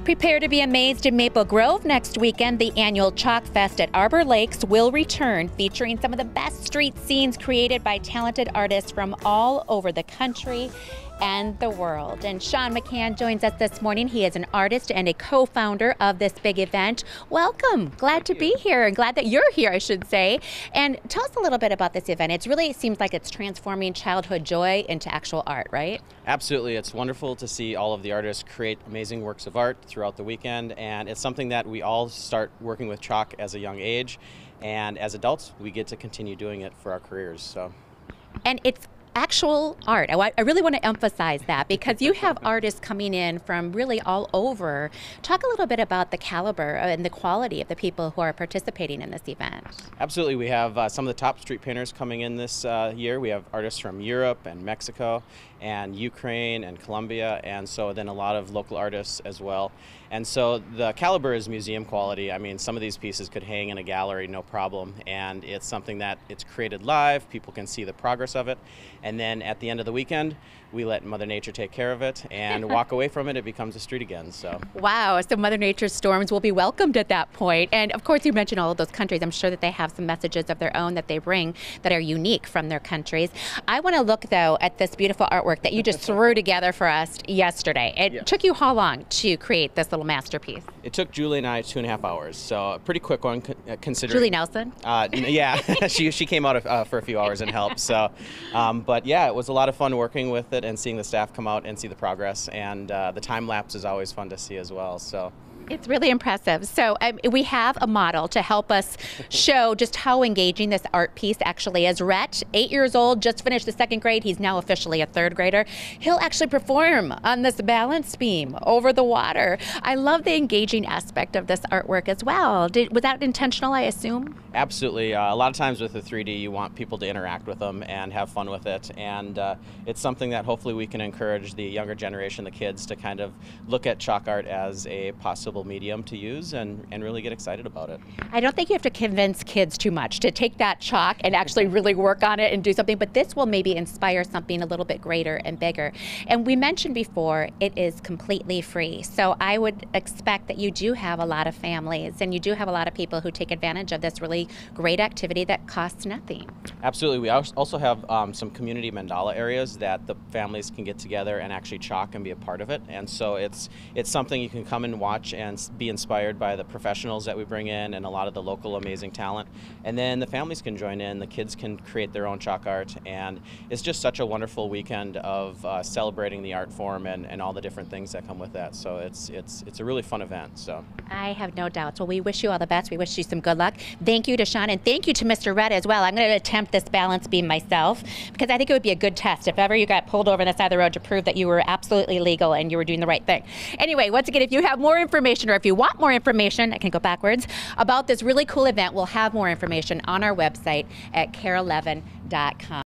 Prepare to be amazed in Maple Grove next weekend. The annual Chalk Fest at Arbor Lakes will return, featuring some of the best street scenes created by talented artists from all over the country and the world. And Sean McCann joins us this morning. He is an artist and a co-founder of this big event. Welcome. Glad to be here, and glad that you're here, I should say. And tell us a little bit about this event. It seems like it's transforming childhood joy into actual art, right? Absolutely. It's wonderful to see all of the artists create amazing works of art throughout the weekend, and it's something that we all start working with chalk as a young age, and as adults we get to continue doing it for our careers. And it's actual art. I really want to emphasize that, because you have artists coming in from really all over. Talk a little bit about the caliber and the quality of the people who are participating in this event. Absolutely. We have some of the top street painters coming in this year. We have artists from Europe and Mexico and Ukraine and Colombia, and so then a lot of local artists as well. And so the caliber is museum quality. I mean, some of these pieces could hang in a gallery, no problem, and it's something that it's created live. People can see the progress of it, and then at the end of the weekend we let Mother Nature take care of it and walk away from it. It becomes a street again. So wow, so Mother Nature's storms will be welcomed at that point. And of course, you mentioned all of those countries. I'm sure that they have some messages of their own that they bring that are unique from their countries. I want to look though at this beautiful artwork that you just threw together for us yesterday. It took you how long to create this little masterpiece? It took Julie and I 2.5 hours, so a pretty quick one considering. Julie Nelson? Yeah, she came out for a few hours and helped. So, but yeah, it was a lot of fun working with it and seeing the staff come out and see the progress, and the time lapse is always fun to see as well. So. It's really impressive. So we have a model to help us show just how engaging this art piece actually is. Rhett, 8 years old, just finished the 2nd grade. He's now officially a 3rd grader. He'll actually perform on this balance beam over the water. I love the engaging aspect of this artwork as well. Was that intentional, I assume? Absolutely. A lot of times with the 3D, you want people to interact with them and have fun with it. And it's something that hopefully we can encourage the younger generation, the kids, to kind of look at chalk art as a possible medium to use and really get excited about it. I don't think you have to convince kids too much to take that chalk and actually really work on it and do something, but this will maybe inspire something a little bit greater and bigger. And we mentioned before, it is completely free. So I would expect that you do have a lot of families and you do have a lot of people who take advantage of this really great activity that costs nothing. Absolutely. We also have some community mandala areas that the families can get together and actually chalk and be a part of it. And so it's something you can come and watch and be inspired by the professionals that we bring in and a lot of the local amazing talent. And then the families can join in, the kids can create their own chalk art, and it's just such a wonderful weekend of celebrating the art form and all the different things that come with that. So it's a really fun event. So I have no doubts. Well, we wish you all the best. We wish you some good luck. Thank you to Sean, and thank you to Mr. Rhett as well. I'm going to attempt this balance beam myself, because I think it would be a good test if ever you got pulled over on the side of the road to prove that you were absolutely legal and you were doing the right thing. Anyway, once again, if you have more information, or if you want more information, I can go backwards, about this really cool event, we'll have more information on our website at KARE11.com.